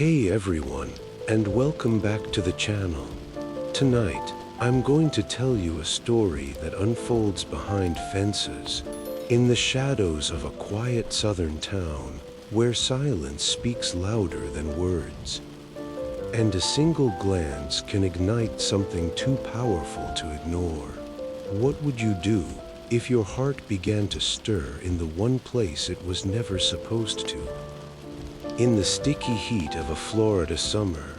Hey everyone, and welcome back to the channel. Tonight, I'm going to tell you a story that unfolds behind fences, in the shadows of a quiet southern town, where silence speaks louder than words. And a single glance can ignite something too powerful to ignore. What would you do if your heart began to stir in the one place it was never supposed to? In the sticky heat of a Florida summer,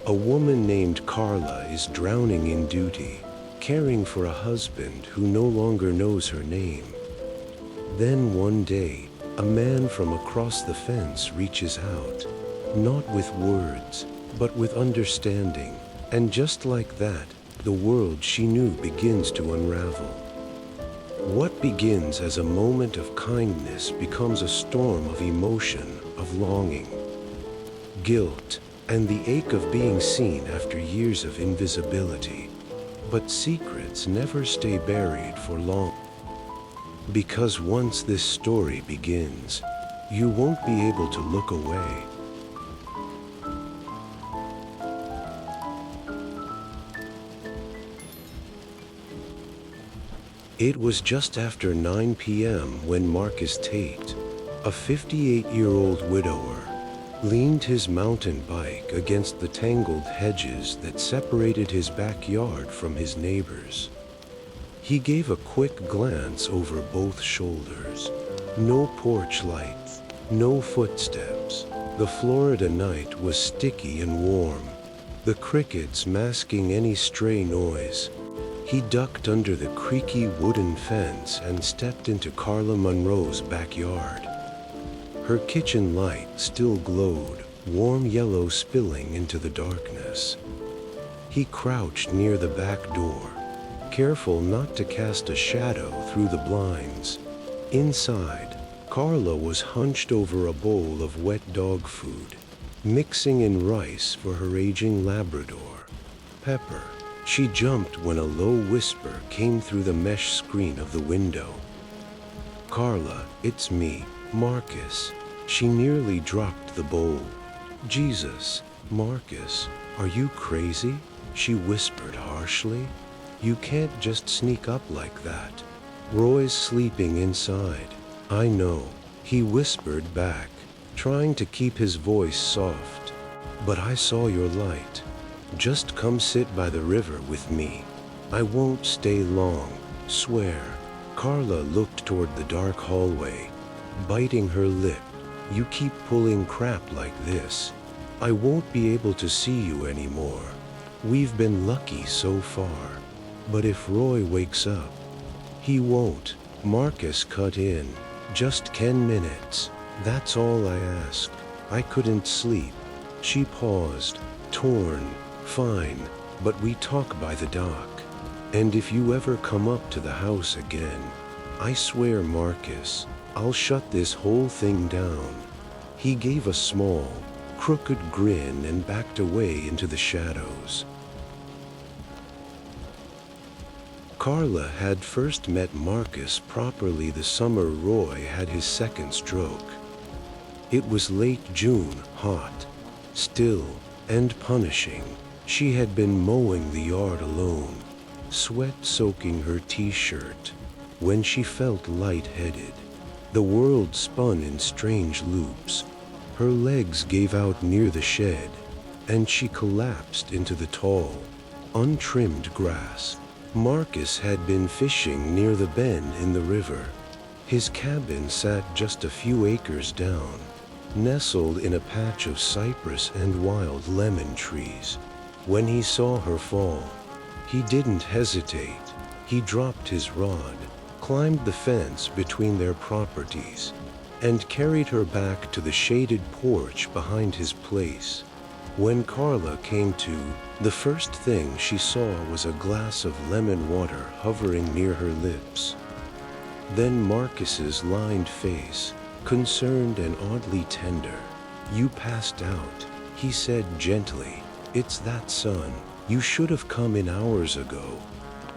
a woman named Carla is drowning in duty, caring for a husband who no longer knows her name. Then one day, a man from across the fence reaches out, not with words, but with understanding, and just like that, the world she knew begins to unravel. What begins as a moment of kindness becomes a storm of emotion, of longing, guilt, and the ache of being seen after years of invisibility. But secrets never stay buried for long. Because once this story begins, you won't be able to look away. It was just after 9 p.m. when Marcus Tate, a 58-year-old widower, leaned his mountain bike against the tangled hedges that separated his backyard from his neighbors. He gave a quick glance over both shoulders. No porch lights, no footsteps. The Florida night was sticky and warm, the crickets masking any stray noise. He ducked under the creaky wooden fence and stepped into Carla Monroe's backyard. Her kitchen light still glowed, warm yellow spilling into the darkness. He crouched near the back door, careful not to cast a shadow through the blinds. Inside, Carla was hunched over a bowl of wet dog food, mixing in rice for her aging Labrador, Pepper. She jumped when a low whisper came through the mesh screen of the window. "Carla, it's me, Marcus." She nearly dropped the bowl. "Jesus, Marcus, are you crazy?" she whispered harshly. "You can't just sneak up like that. Roy's sleeping inside." "I know," he whispered back, trying to keep his voice soft. "But I saw your light. Just come sit by the river with me. I won't stay long, swear." Carla looked toward the dark hallway, biting her lip. "You keep pulling crap like this, I won't be able to see you anymore. We've been lucky so far. But if Roy wakes up..." "He won't," Marcus cut in. "Just 10 minutes. That's all I ask. I couldn't sleep." She paused, torn. "Fine, but we talk by the dock. And if you ever come up to the house again, I swear, Marcus, I'll shut this whole thing down." He gave a small, crooked grin and backed away into the shadows. Carla had first met Marcus properly the summer Roy had his second stroke. It was late June, hot, still, and punishing. She had been mowing the yard alone, sweat soaking her t-shirt, when she felt lightheaded. The world spun in strange loops. Her legs gave out near the shed, and she collapsed into the tall, untrimmed grass. Marcus had been fishing near the bend in the river. His cabin sat just a few acres down, nestled in a patch of cypress and wild lemon trees. When he saw her fall, he didn't hesitate. He dropped his rod, climbed the fence between their properties, and carried her back to the shaded porch behind his place. When Carla came to, the first thing she saw was a glass of lemon water hovering near her lips. Then Marcus's lined face, concerned and oddly tender. "You passed out," he said gently. "It's that sun. You should have come in hours ago."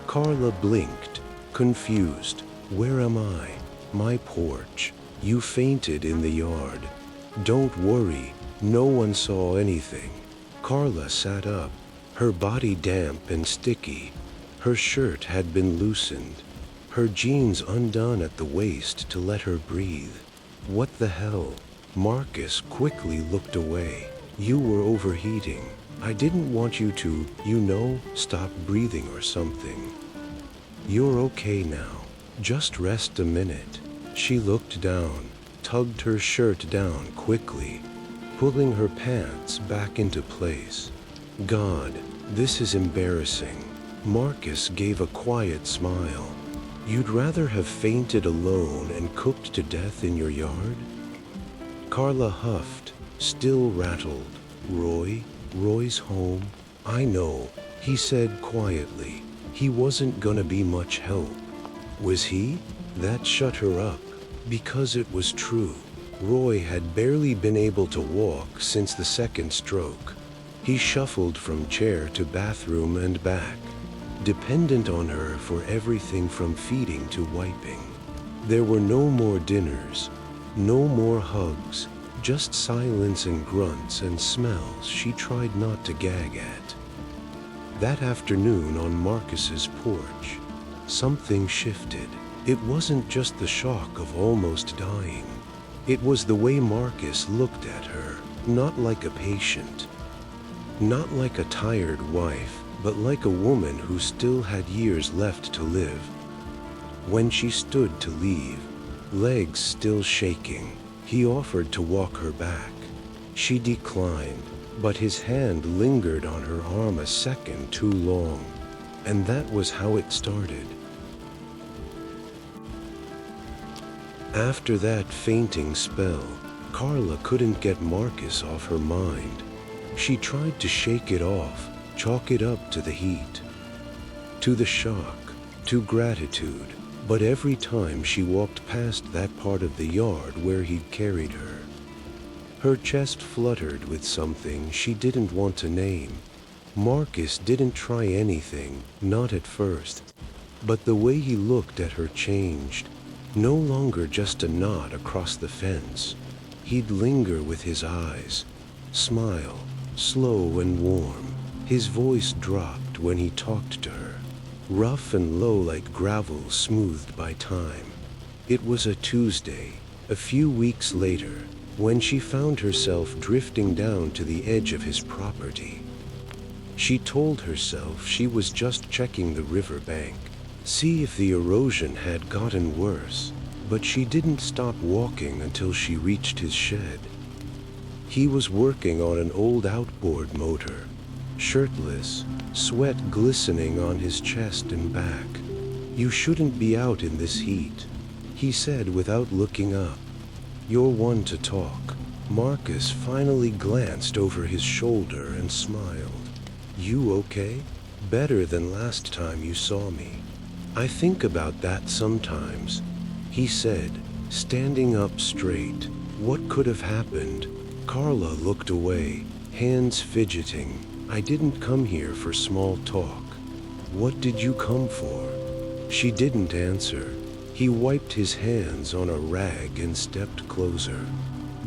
Carla blinked, confused. "Where am I?" "My porch. You fainted in the yard." "Don't worry, No one saw anything. Carla sat up, her body damp and sticky. Her shirt had been loosened, her jeans undone at the waist to let her breathe. What the hell? Marcus quickly looked away. You were overheating. I didn't want you to, stop breathing or something. You're okay now. Just rest a minute. She looked down, tugged her shirt down quickly, pulling her pants back into place. God, this is embarrassing. Marcus gave a quiet smile. You'd rather have fainted alone and cooked to death in your yard? Carla huffed, still rattled. Roy's home? I know, he said quietly. He wasn't gonna be much help. Was he? That shut her up, because it was true. Roy had barely been able to walk since the second stroke. He shuffled from chair to bathroom and back, dependent on her for everything from feeding to wiping. There were no more dinners, no more hugs, just silence and grunts and smells she tried not to gag at. That afternoon on Marcus's porch, something shifted. It wasn't just the shock of almost dying. It was the way Marcus looked at her, not like a patient, not like a tired wife, but like a woman who still had years left to live. When she stood to leave, legs still shaking, he offered to walk her back. She declined, but his hand lingered on her arm a second too long, and that was how it started. After that fainting spell, Carla couldn't get Marcus off her mind. She tried to shake it off, chalk it up to the heat, to the shock, to gratitude, but every time she walked past that part of the yard where he'd carried her, her chest fluttered with something she didn't want to name. Marcus didn't try anything, not at first, but the way he looked at her changed. No longer just a nod across the fence. He'd linger with his eyes, smile, slow and warm. His voice dropped when he talked to her, rough and low like gravel smoothed by time. It was a Tuesday, a few weeks later, when she found herself drifting down to the edge of his property. She told herself she was just checking the riverbank, see if the erosion had gotten worse, but she didn't stop walking until she reached his shed. He was working on an old outboard motor, shirtless, sweat glistening on his chest and back. You shouldn't be out in this heat, he said without looking up. You're one to talk. Marcus finally glanced over his shoulder and smiled. You okay? Better than last time you saw me. I think about that sometimes, he said, standing up straight. What could have happened? Carla looked away, hands fidgeting. I didn't come here for small talk. What did you come for? She didn't answer. He wiped his hands on a rag and stepped closer,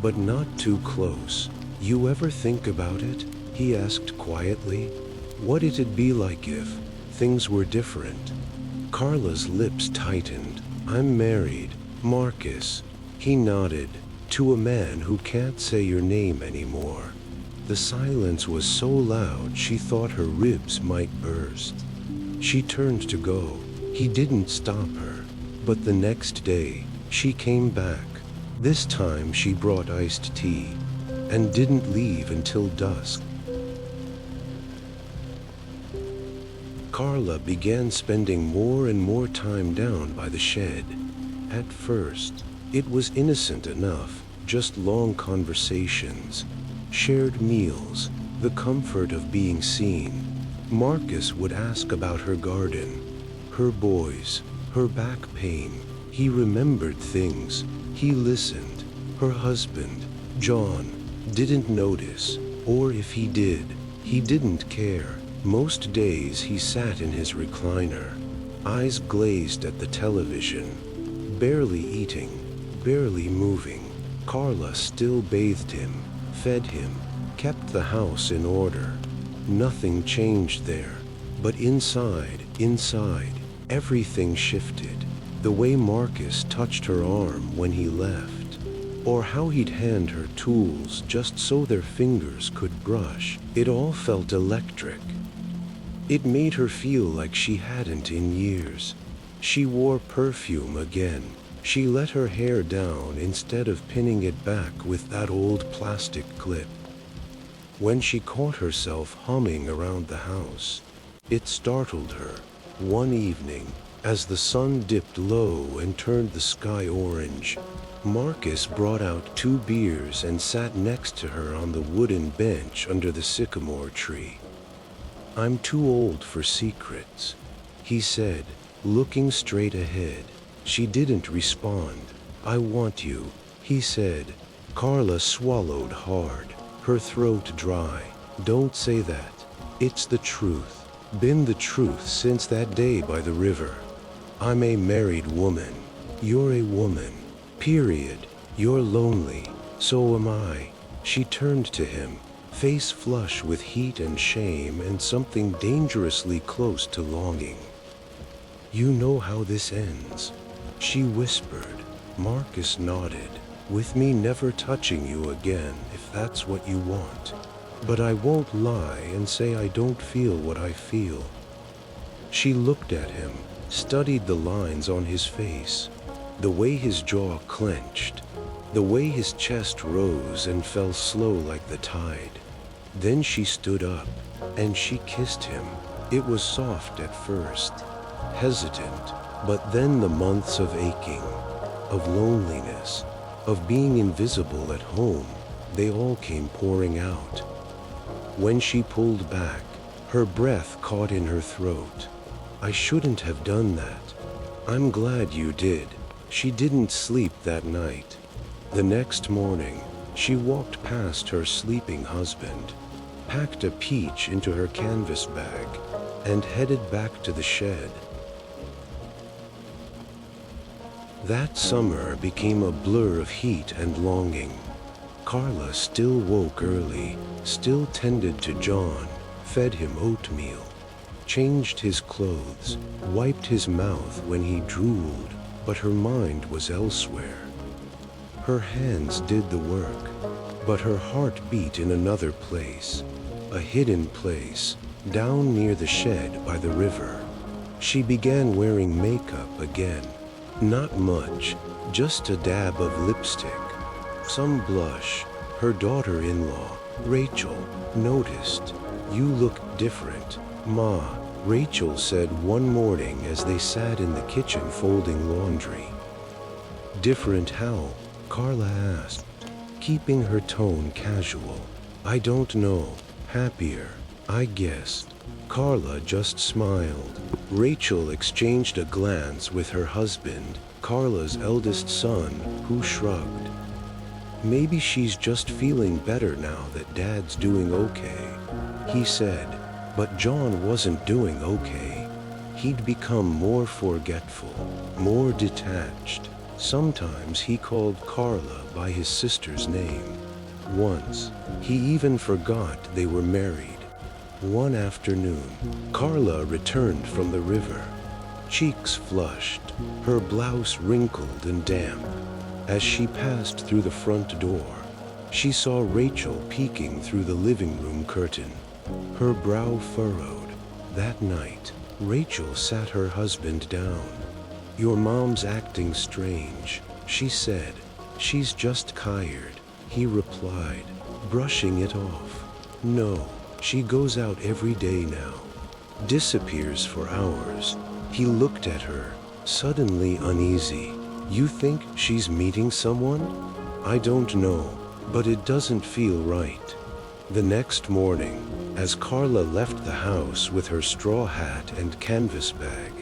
but not too close. You ever think about it? He asked quietly. What it'd be like if things were different. Carla's lips tightened. I'm married, Marcus. He nodded. To a man who can't say your name anymore. The silence was so loud she thought her ribs might burst. She turned to go. He didn't stop her. But the next day, she came back. This time she brought iced tea, and didn't leave until dusk. Carla began spending more and more time down by the shed. At first, it was innocent enough, just long conversations, shared meals, the comfort of being seen. Marcus would ask about her garden, her boys, her back pain. He remembered things. He listened. Her husband, John, didn't notice, or if he did, he didn't care. Most days he sat in his recliner, eyes glazed at the television, barely eating, barely moving. Carla still bathed him, fed him, kept the house in order. Nothing changed there. But inside, everything shifted. The way Marcus touched her arm when he left, or how he'd hand her tools just so their fingers could brush, it all felt electric. It made her feel like she hadn't in years. She wore perfume again. She let her hair down instead of pinning it back with that old plastic clip. When she caught herself humming around the house, it startled her. One evening, as the sun dipped low and turned the sky orange, Marcus brought out 2 beers and sat next to her on the wooden bench under the sycamore tree. "I'm too old for secrets," he said, looking straight ahead. She didn't respond. "I want you," he said. Carla swallowed hard, her throat dry. "Don't say that. It's the truth. Been the truth since that day by the river. I'm a married woman. You're a woman. Period. You're lonely. So am I." She turned to him, face flush with heat and shame and something dangerously close to longing. "You know how this ends," she whispered. Marcus nodded. "With me never touching you again, if that's what you want. But I won't lie and say I don't feel what I feel." She looked at him, studied the lines on his face, the way his jaw clenched, the way his chest rose and fell slow like the tide. Then she stood up, and she kissed him. It was soft at first, hesitant, but then the months of aching, of loneliness, of being invisible at home, they all came pouring out. When she pulled back, her breath caught in her throat. "I shouldn't have done that. I'm glad you did." She didn't sleep that night. The next morning, she walked past her sleeping husband, packed a peach into her canvas bag, and headed back to the shed. That summer became a blur of heat and longing. Carla still woke early, still tended to John, fed him oatmeal, changed his clothes, wiped his mouth when he drooled, but her mind was elsewhere. Her hands did the work, but her heart beat in another place, a hidden place, down near the shed by the river. She began wearing makeup again. Not much, just a dab of lipstick, some blush. Her daughter-in-law, Rachel, noticed. "You look different, Ma," Rachel said one morning as they sat in the kitchen folding laundry. "Different how?" Carla asked, keeping her tone casual. "I don't know. Happier, I guess." Carla just smiled. Rachel exchanged a glance with her husband, Carla's eldest son, who shrugged. "Maybe she's just feeling better now that Dad's doing okay," he said. But John wasn't doing okay. He'd become more forgetful, more detached. Sometimes he called Carla by his sister's name. Once, he even forgot they were married. One afternoon, Carla returned from the river, cheeks flushed, her blouse wrinkled and damp. As she passed through the front door, she saw Rachel peeking through the living room curtain, her brow furrowed. That night, Rachel sat her husband down. "Your mom's acting strange," she said. "She's just tired," he replied, brushing it off. "No, she goes out every day now. Disappears for hours." He looked at her, suddenly uneasy. "You think she's meeting someone?" "I don't know, but it doesn't feel right." The next morning, as Carla left the house with her straw hat and canvas bag,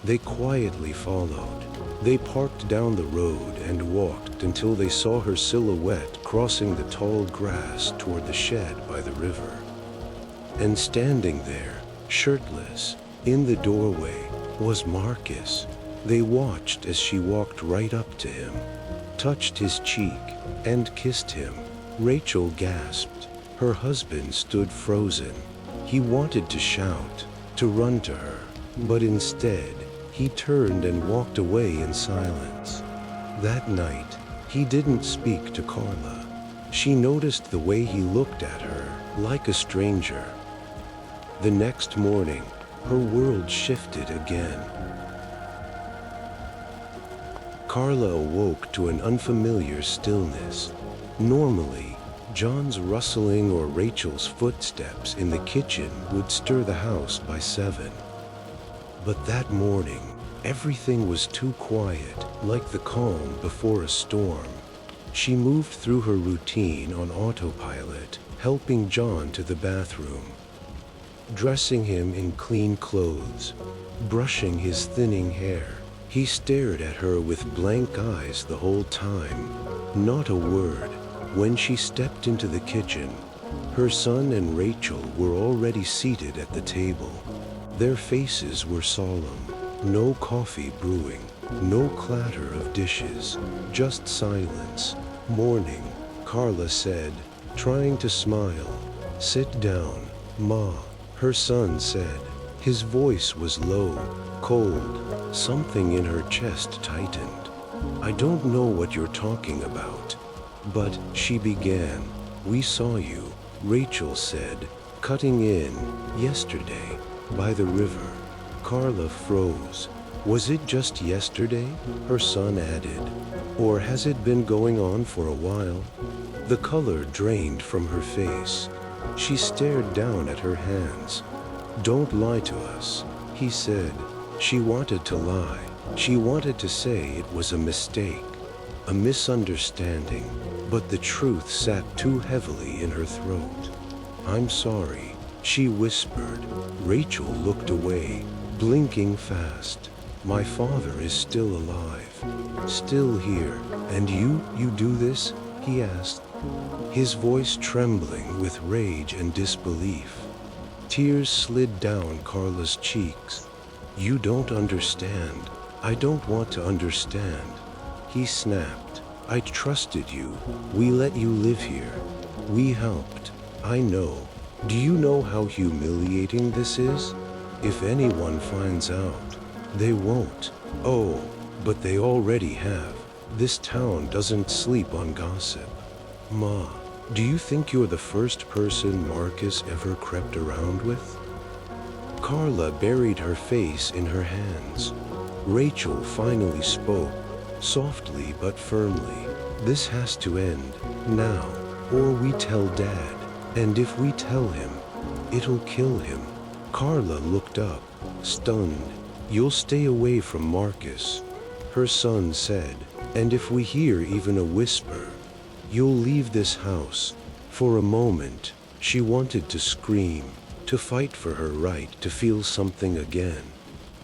they quietly followed. They parked down the road and walked until they saw her silhouette crossing the tall grass toward the shed by the river. And standing there, shirtless, in the doorway, was Marcus. They watched as she walked right up to him, touched his cheek, and kissed him. Rachel gasped. Her husband stood frozen. He wanted to shout, to run to her, but instead, he turned and walked away in silence. That night, he didn't speak to Carla. She noticed the way he looked at her, like a stranger. The next morning, her world shifted again. Carla awoke to an unfamiliar stillness. Normally, John's rustling or Rachel's footsteps in the kitchen would stir the house by 7. But that morning, everything was too quiet, like the calm before a storm. She moved through her routine on autopilot, helping John to the bathroom, dressing him in clean clothes, brushing his thinning hair. He stared at her with blank eyes the whole time, not a word. When she stepped into the kitchen, her son and Rachel were already seated at the table. Their faces were solemn. No coffee brewing, no clatter of dishes, just silence. Morning, Carla said, trying to smile. Sit down, Ma, her son said. His voice was low, cold. Something in her chest tightened. I don't know what you're talking about. But, she began. We saw you, Rachel said, cutting in, yesterday, by the river. Carla froze. Was it just yesterday? Her son added. Or has it been going on for a while? The color drained from her face. She stared down at her hands. Don't lie to us, he said. She wanted to lie. She wanted to say it was a mistake, a misunderstanding, but the truth sat too heavily in her throat. I'm sorry, she whispered. Rachel looked away, blinking fast. My father is still alive, still here. And you do this? He asked, his voice trembling with rage and disbelief. Tears slid down Carla's cheeks. You don't understand. I don't want to understand. He snapped. I trusted you. We let you live here. We helped. I know. Do you know how humiliating this is? If anyone finds out, they won't. Oh, but they already have. This town doesn't sleep on gossip. Ma, do you think you're the first person Marcus ever crept around with? Carla buried her face in her hands. Rachel finally spoke, softly but firmly. This has to end, now, or we tell Dad. And if we tell him, it'll kill him. Carla looked up, stunned. You'll stay away from Marcus, her son said. And if we hear even a whisper, you'll leave this house. For a moment, she wanted to scream, to fight for her right to feel something again.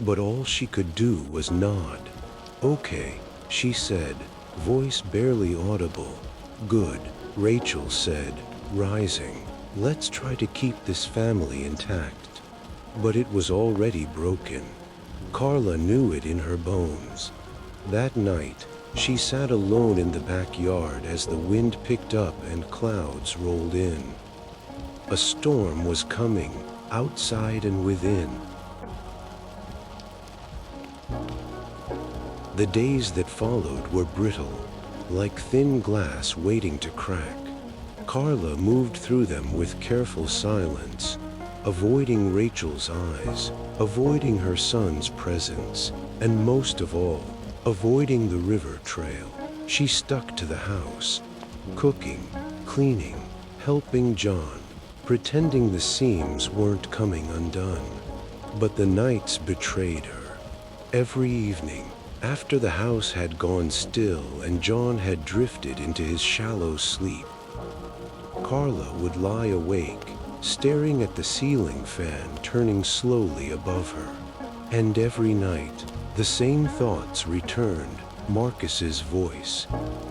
But all she could do was nod. Okay, she said, voice barely audible. Good, Rachel said, rising. Let's try to keep this family intact. But it was already broken. Carla knew it in her bones. That night, she sat alone in the backyard as the wind picked up and clouds rolled in. A storm was coming, outside and within. The days that followed were brittle, like thin glass waiting to crack. Carla moved through them with careful silence, avoiding Rachel's eyes, avoiding her son's presence, and most of all, avoiding the river trail. She stuck to the house, cooking, cleaning, helping John, pretending the seams weren't coming undone. But the nights betrayed her. Every evening, after the house had gone still and John had drifted into his shallow sleep, Carla would lie awake, staring at the ceiling fan turning slowly above her. And every night, the same thoughts returned. Marcus's voice,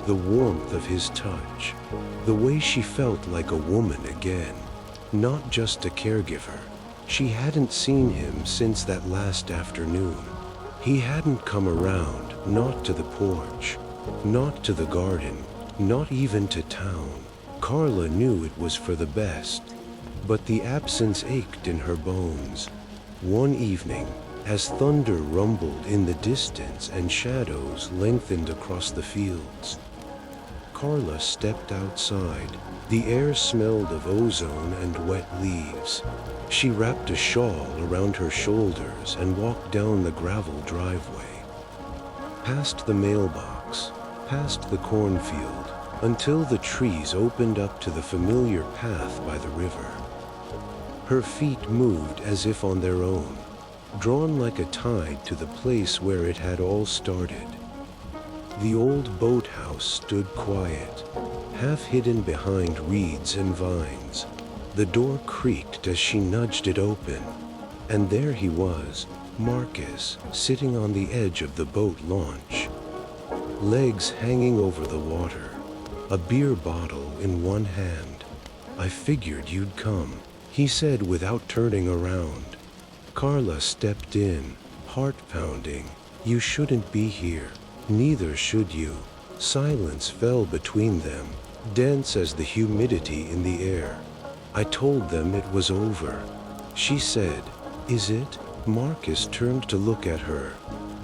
the warmth of his touch, the way she felt like a woman again, not just a caregiver. She hadn't seen him since that last afternoon. He hadn't come around, not to the porch, not to the garden, not even to town. Carla knew it was for the best, but the absence ached in her bones. One evening, as thunder rumbled in the distance and shadows lengthened across the fields, Carla stepped outside. The air smelled of ozone and wet leaves. She wrapped a shawl around her shoulders and walked down the gravel driveway, past the mailbox, past the cornfield, until the trees opened up to the familiar path by the river. Her feet moved as if on their own, drawn like a tide to the place where it had all started. The old boathouse stood quiet, half hidden behind reeds and vines. The door creaked as she nudged it open, and there he was, Marcus, sitting on the edge of the boat launch, legs hanging over the water, a beer bottle in one hand. "I figured you'd come," he said without turning around. Carla stepped in, heart pounding. "You shouldn't be here. Neither should you." Silence fell between them, dense as the humidity in the air. "I told them it was over," she said. "Is it?" Marcus turned to look at her.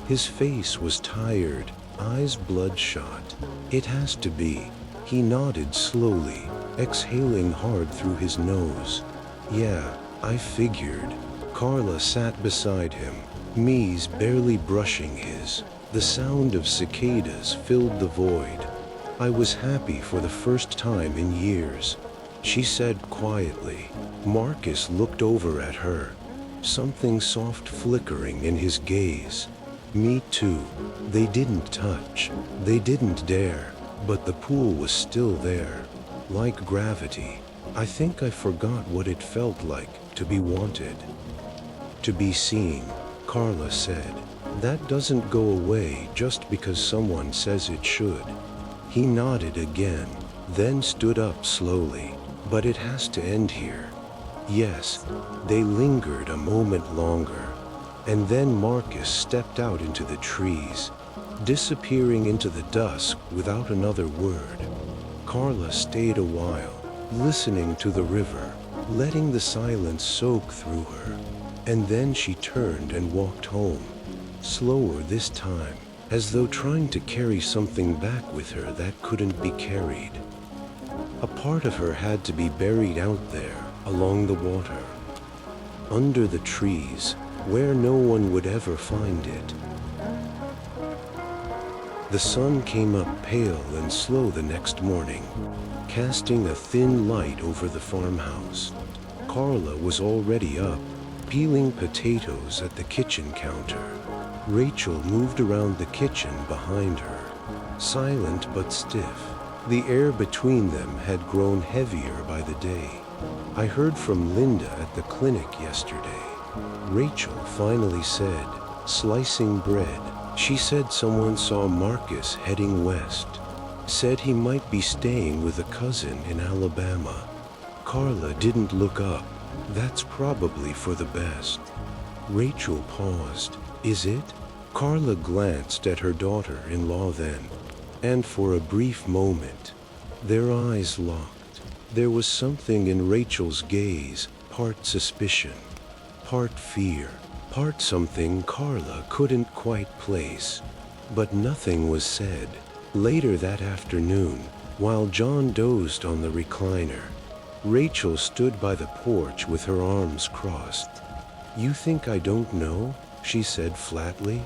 His face was tired, eyes bloodshot. "It has to be." He nodded slowly, exhaling hard through his nose. "Yeah, I figured." Carla sat beside him, knees barely brushing his. The sound of cicadas filled the void. "I was happy for the first time in years," she said quietly. Marcus looked over at her, something soft flickering in his gaze. "Me too." They didn't touch, they didn't dare, but the pool was still there, like gravity. "I think I forgot what it felt like to be wanted, to be seen," Carla said. "That doesn't go away just because someone says it should." He nodded again, then stood up slowly. "But it has to end here." "Yes." They lingered a moment longer, and then Marcus stepped out into the trees, disappearing into the dusk without another word. Carla stayed a while, listening to the river, letting the silence soak through her, and then she turned and walked home, slower this time, as though trying to carry something back with her that couldn't be carried. A part of her had to be buried out there, along the water, under the trees, where no one would ever find it. The sun came up pale and slow the next morning, casting a thin light over the farmhouse. Carla was already up, peeling potatoes at the kitchen counter. Rachel moved around the kitchen behind her, silent but stiff. The air between them had grown heavier by the day. "I heard from Linda at the clinic yesterday," Rachel finally said, slicing bread. "She said someone saw Marcus heading west, said he might be staying with a cousin in Alabama." Carla didn't look up. "That's probably for the best." Rachel paused. "Is it?" Carla glanced at her daughter-in-law then, and for a brief moment, their eyes locked. There was something in Rachel's gaze, part suspicion, part fear, part something Carla couldn't quite place. But nothing was said. Later that afternoon, while John dozed on the recliner, Rachel stood by the porch with her arms crossed. "You think I don't know?" she said flatly.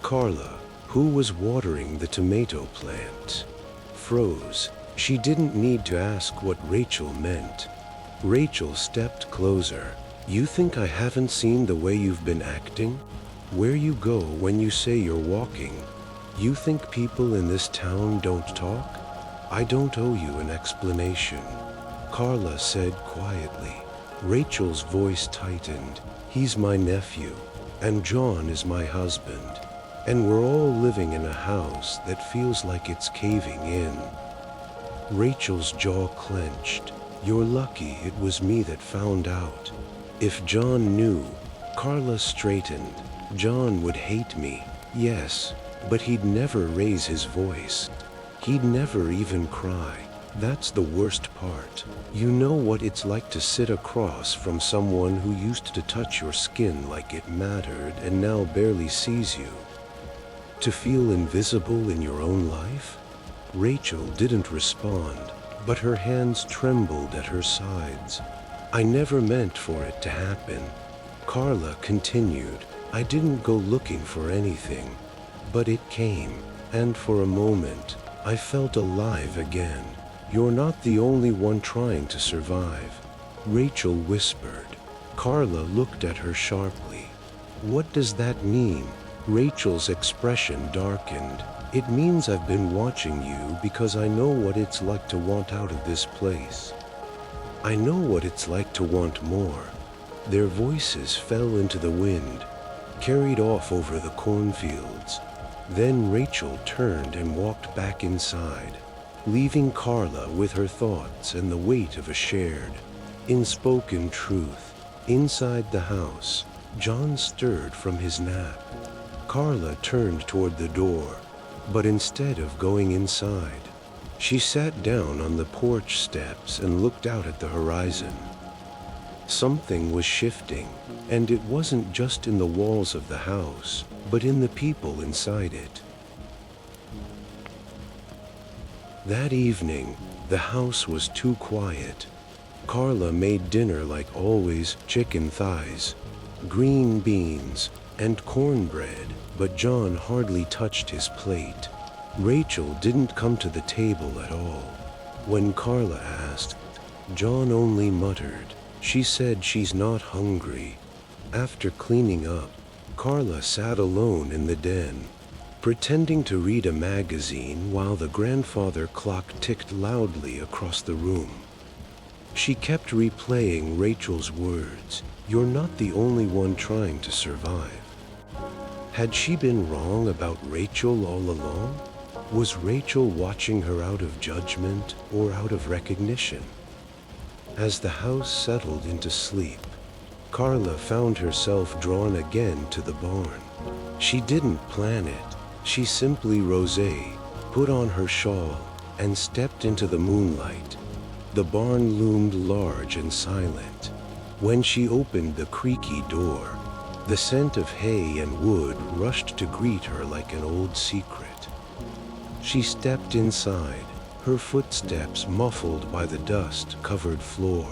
Carla, who was watering the tomato plant, froze. She didn't need to ask what Rachel meant. Rachel stepped closer. "You think I haven't seen the way you've been acting? Where you go when you say you're walking? You think people in this town don't talk? I don't owe you an explanation," Carla said quietly. Rachel's voice tightened. "He's my nephew, and John is my husband, and we're all living in a house that feels like it's caving in." Rachel's jaw clenched. "You're lucky it was me that found out. If John knew," Carla straightened, "John would hate me, yes, but he'd never raise his voice. He'd never even cry." That's the worst part. You know what it's like to sit across from someone who used to touch your skin like it mattered and now barely sees you. To feel invisible in your own life? Rachel didn't respond, but her hands trembled at her sides. I never meant for it to happen. Carla continued. I didn't go looking for anything, but it came, and for a moment, I felt alive again. You're not the only one trying to survive, Rachel whispered. Carla looked at her sharply. What does that mean? Rachel's expression darkened. It means I've been watching you because I know what it's like to want out of this place. I know what it's like to want more. Their voices fell into the wind, carried off over the cornfields. Then Rachel turned and walked back inside, leaving Carla with her thoughts and the weight of a shared, unspoken truth. Inside the house, John stirred from his nap. Carla turned toward the door, but instead of going inside, she sat down on the porch steps and looked out at the horizon. Something was shifting, and it wasn't just in the walls of the house, but in the people inside it. That evening, the house was too quiet. Carla made dinner like always, chicken thighs, green beans, and cornbread, but John hardly touched his plate. Rachel didn't come to the table at all. When Carla asked, John only muttered. She said she's not hungry. After cleaning up, Carla sat alone in the den, pretending to read a magazine while the grandfather clock ticked loudly across the room. She kept replaying Rachel's words, "You're not the only one trying to survive." Had she been wrong about Rachel all along? Was Rachel watching her out of judgment or out of recognition? As the house settled into sleep, Carla found herself drawn again to the barn. She didn't plan it. She simply rose, put on her shawl, and stepped into the moonlight. The barn loomed large and silent. When she opened the creaky door, the scent of hay and wood rushed to greet her like an old secret. She stepped inside, her footsteps muffled by the dust-covered floor.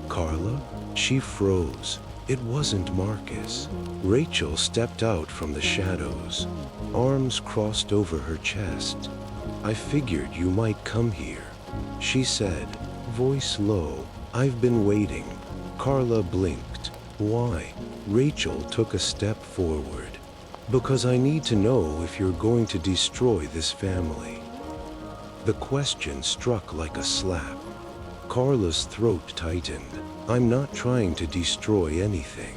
Carla? She froze. It wasn't Marcus. Rachel stepped out from the shadows, arms crossed over her chest. "I figured you might come here," she said, voice low. "I've been waiting." Carla blinked. "Why?" Rachel took a step forward. "Because I need to know if you're going to destroy this family." The question struck like a slap. Carla's throat tightened. "I'm not trying to destroy anything."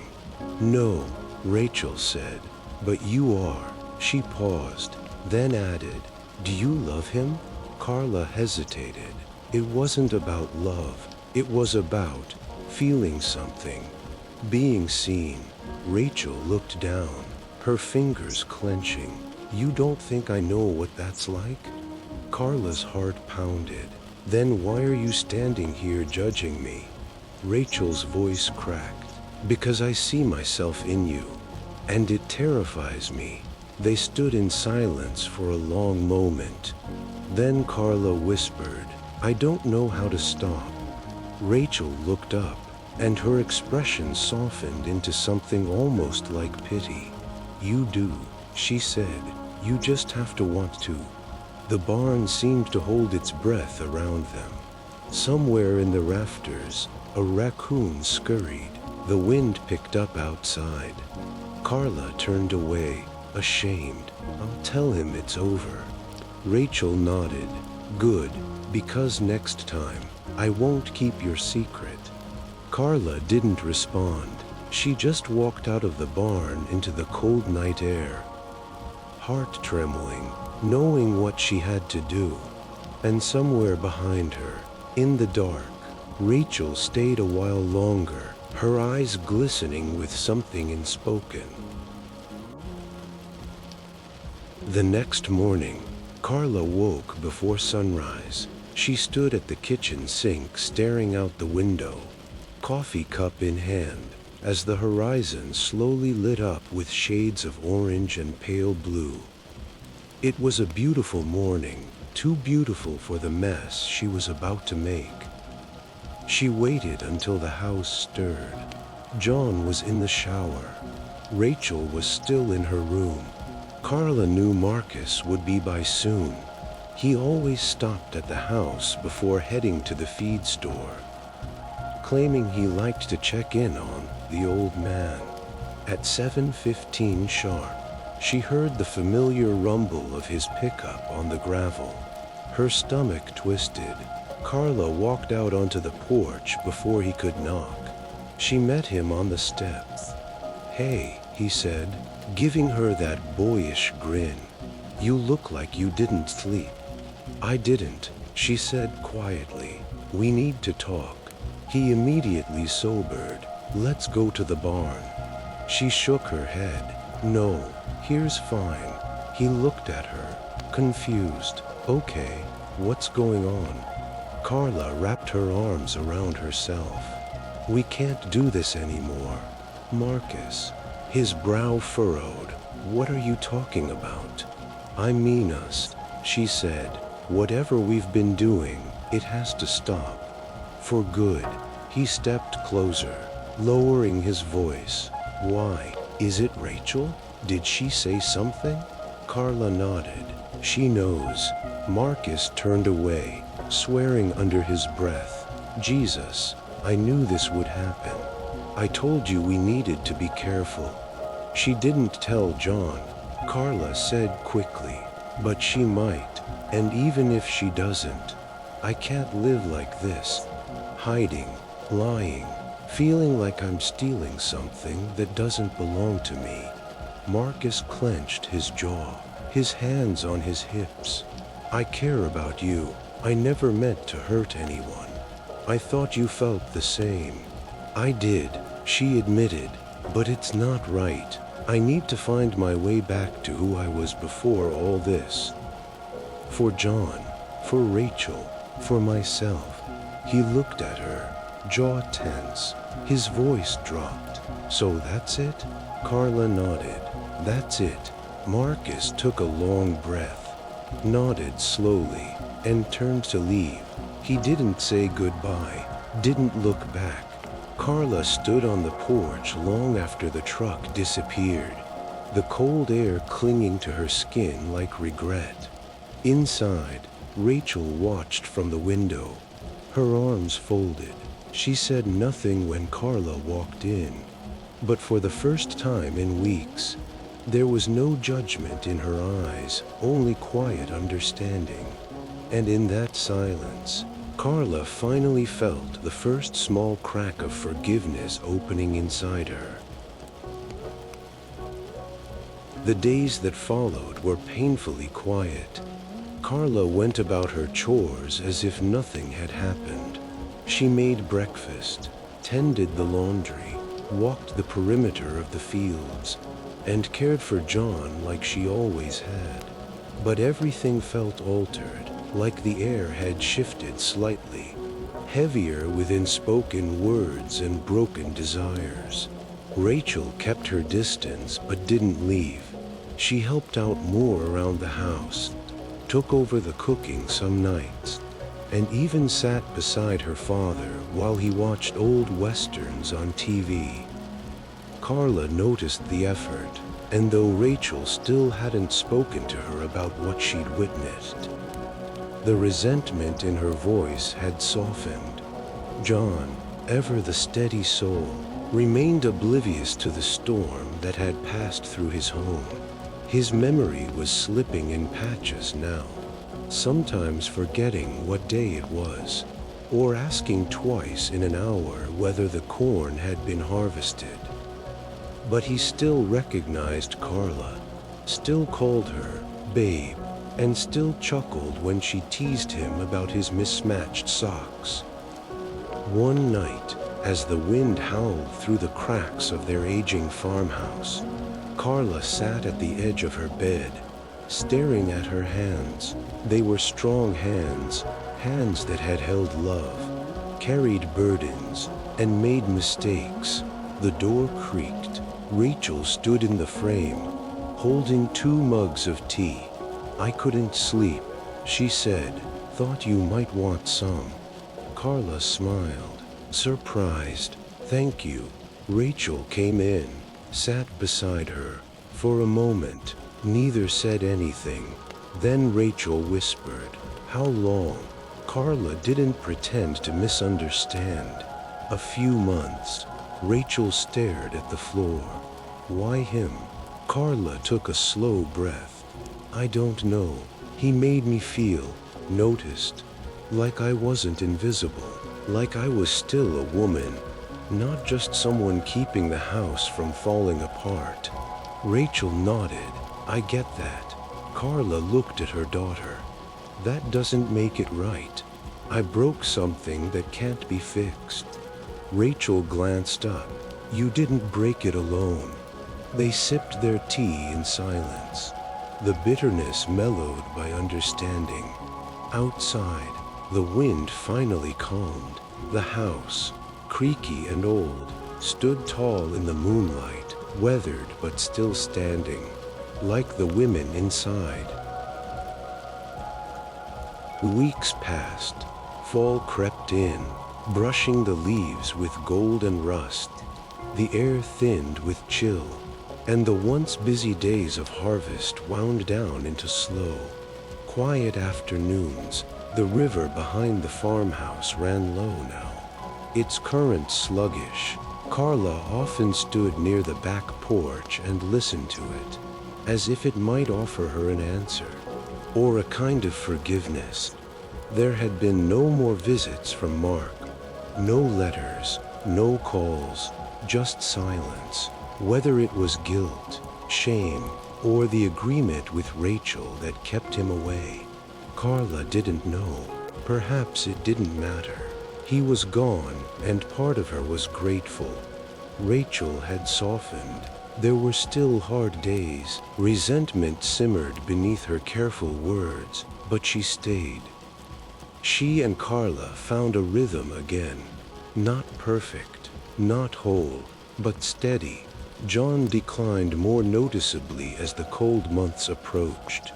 "No," Rachel said, "but you are." She paused, then added, "Do you love him?" Carla hesitated. It wasn't about love. It was about feeling something, being seen. Rachel looked down, her fingers clenching. "You don't think I know what that's like?" Carla's heart pounded. "Then why are you standing here judging me?" Rachel's voice cracked. "Because I see myself in you, and it terrifies me." They stood in silence for a long moment. Then Carla whispered, "I don't know how to stop." Rachel looked up, and her expression softened into something almost like pity. "You do," she said. "You just have to want to." The barn seemed to hold its breath around them. Somewhere in the rafters, a raccoon scurried. The wind picked up outside. Carla turned away, ashamed. "I'll tell him it's over." Rachel nodded. "Good, because next time, I won't keep your secret." Carla didn't respond. She just walked out of the barn into the cold night air, heart trembling, knowing what she had to do. And somewhere behind her, in the dark, Rachel stayed a while longer, her eyes glistening with something unspoken. The next morning, Carla woke before sunrise. She stood at the kitchen sink staring out the window, coffee cup in hand, as the horizon slowly lit up with shades of orange and pale blue. It was a beautiful morning, too beautiful for the mess she was about to make. She waited until the house stirred. John was in the shower. Rachel was still in her room. Carla knew Marcus would be by soon. He always stopped at the house before heading to the feed store, claiming he liked to check in on the old man. At 7:15 sharp, she heard the familiar rumble of his pickup on the gravel. Her stomach twisted. Carla walked out onto the porch before he could knock. She met him on the steps. "Hey," he said, giving her that boyish grin. "You look like you didn't sleep." "I didn't," she said quietly. "We need to talk." He immediately sobered. "Let's go to the barn." She shook her head. "No, here's fine." He looked at her, confused. "Okay, what's going on?" Carla wrapped her arms around herself. "We can't do this anymore. Marcus." His brow furrowed. "What are you talking about?" "I mean us," she said. "Whatever we've been doing, it has to stop. For good." He stepped closer, lowering his voice. "Why? Is it Rachel? Did she say something?" Carla nodded. "She knows." Marcus turned away, swearing under his breath. "Jesus, I knew this would happen. I told you we needed to be careful." "She didn't tell John," Carla said quickly. "But she might, and even if she doesn't, I can't live like this, hiding, lying, feeling like I'm stealing something that doesn't belong to me." Marcus clenched his jaw, his hands on his hips. "I care about you. I never meant to hurt anyone. I thought you felt the same." "I did," she admitted, "but it's not right. I need to find my way back to who I was before all this. For John, for Rachel, for myself." He looked at her, jaw tense. His voice dropped. "So that's it?" Carla nodded. "That's it." Marcus took a long breath, nodded slowly, and turned to leave. He didn't say goodbye, didn't look back. Carla stood on the porch long after the truck disappeared, the cold air clinging to her skin like regret. Inside, Rachel watched from the window, her arms folded. She said nothing when Carla walked in, but for the first time in weeks, there was no judgment in her eyes, only quiet understanding. And in that silence, Carla finally felt the first small crack of forgiveness opening inside her. The days that followed were painfully quiet. Carla went about her chores as if nothing had happened. She made breakfast, tended the laundry, walked the perimeter of the fields, and cared for John like she always had. But everything felt altered, like the air had shifted slightly, heavier with unspoken words and broken desires. Rachel kept her distance but didn't leave. She helped out more around the house, took over the cooking some nights, and even sat beside her father while he watched old westerns on TV. Carla noticed the effort, and though Rachel still hadn't spoken to her about what she'd witnessed, the resentment in her voice had softened. John, ever the steady soul, remained oblivious to the storm that had passed through his home. His memory was slipping in patches now, sometimes forgetting what day it was, or asking twice in an hour whether the corn had been harvested. But he still recognized Carla, still called her babe, and still chuckled when she teased him about his mismatched socks. One night, as the wind howled through the cracks of their aging farmhouse, Carla sat at the edge of her bed, staring at her hands. They were strong hands, Hands that had held love, carried burdens, and made mistakes. The door creaked. Rachel stood in the frame, holding 2 mugs of tea. "I couldn't sleep," she said. "Thought you might want some." Carla smiled, surprised. "Thank you." Rachel came in, sat beside her. For a moment, neither said anything. Then Rachel whispered, "How long?" Carla didn't pretend to misunderstand. "A few months." Rachel stared at the floor. "Why him?" Carla took a slow breath. "I don't know. He made me feel noticed, like I wasn't invisible, like I was still a woman, not just someone keeping the house from falling apart." Rachel nodded. "I get that." Carla looked at her daughter. "That doesn't make it right. I broke something that can't be fixed." Rachel glanced up. "You didn't break it alone." They sipped their tea in silence, the bitterness mellowed by understanding. Outside, the wind finally calmed. The house, creaky and old, stood tall in the moonlight, weathered but still standing, like the women inside. Weeks passed. Fall crept in, brushing the leaves with gold and rust. The air thinned with chill, and the once busy days of harvest wound down into slow, quiet afternoons. The river behind the farmhouse ran low now, its current sluggish. Carla often stood near the back porch and listened to it, as if it might offer her an answer, or a kind of forgiveness. There had been no more visits from Mark, no letters, no calls, just silence. Whether it was guilt, shame, or the agreement with Rachel that kept him away, Carla didn't know. Perhaps it didn't matter. He was gone, and part of her was grateful. Rachel had softened. There were still hard days. Resentment simmered beneath her careful words, but she stayed. She and Carla found a rhythm again. Not perfect, not whole, but steady. John declined more noticeably as the cold months approached.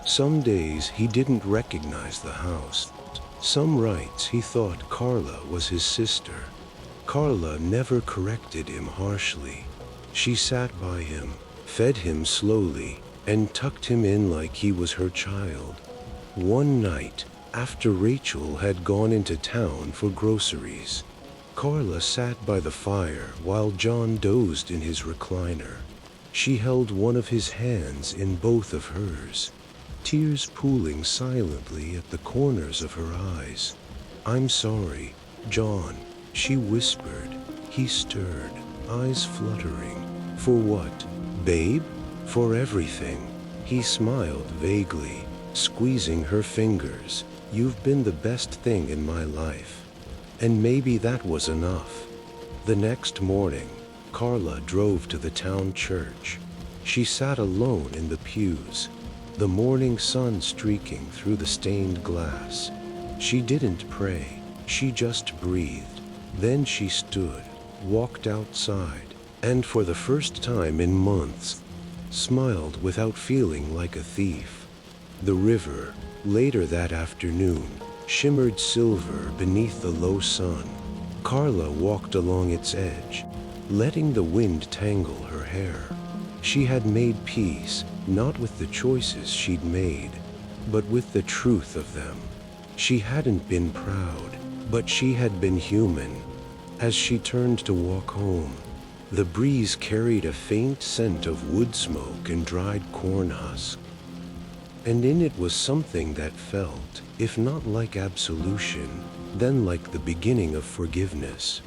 Some days he didn't recognize the house. Some nights he thought Carla was his sister. Carla never corrected him harshly. She sat by him, fed him slowly, and tucked him in like he was her child. One night, after Rachel had gone into town for groceries, Carla sat by the fire while John dozed in his recliner. She held one of his hands in both of hers, tears pooling silently at the corners of her eyes. "I'm sorry, John," she whispered. He stirred, eyes fluttering. "For what, babe?" "For everything." He smiled vaguely, squeezing her fingers. "You've been the best thing in my life." And maybe that was enough. The next morning, Carla drove to the town church. She sat alone in the pews, the morning sun streaking through the stained glass. She didn't pray, she just breathed. Then she stood, walked outside, and for the first time in months, smiled without feeling like a thief. The river, later that afternoon, shimmered silver beneath the low sun. Carla walked along its edge, letting the wind tangle her hair. She had made peace, not with the choices she'd made, but with the truth of them. She hadn't been proud, but she had been human. As she turned to walk home, the breeze carried a faint scent of wood smoke and dried corn husk. And in it was something that felt, if not like absolution, then like the beginning of forgiveness.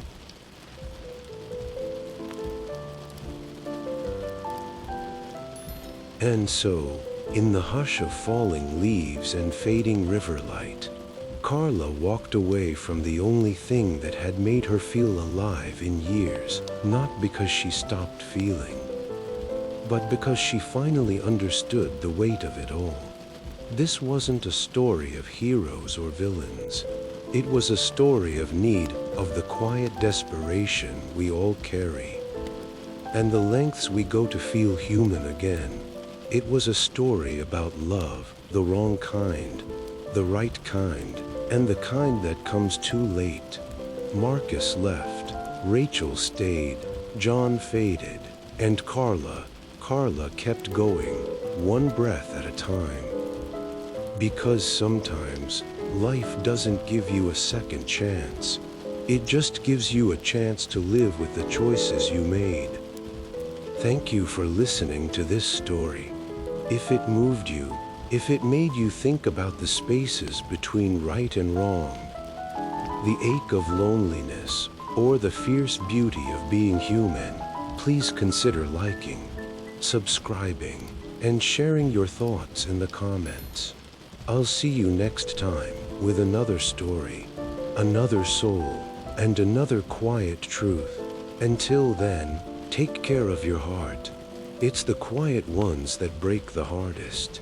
And so, in the hush of falling leaves and fading river light, Carla walked away from the only thing that had made her feel alive in years, not because she stopped feeling, but because she finally understood the weight of it all. This wasn't a story of heroes or villains. It was a story of need, of the quiet desperation we all carry, and the lengths we go to feel human again. It was a story about love, the wrong kind, the right kind, and the kind that comes too late. Marcus left, Rachel stayed, John faded, and Carla kept going, one breath at a time. Because sometimes, life doesn't give you a second chance. It just gives you a chance to live with the choices you made. Thank you for listening to this story. If it moved you, if it made you think about the spaces between right and wrong, the ache of loneliness, or the fierce beauty of being human, please consider liking, subscribing, and sharing your thoughts in the comments. I'll see you next time with another story, another soul, and another quiet truth. Until then, take care of your heart. It's the quiet ones that break the hardest.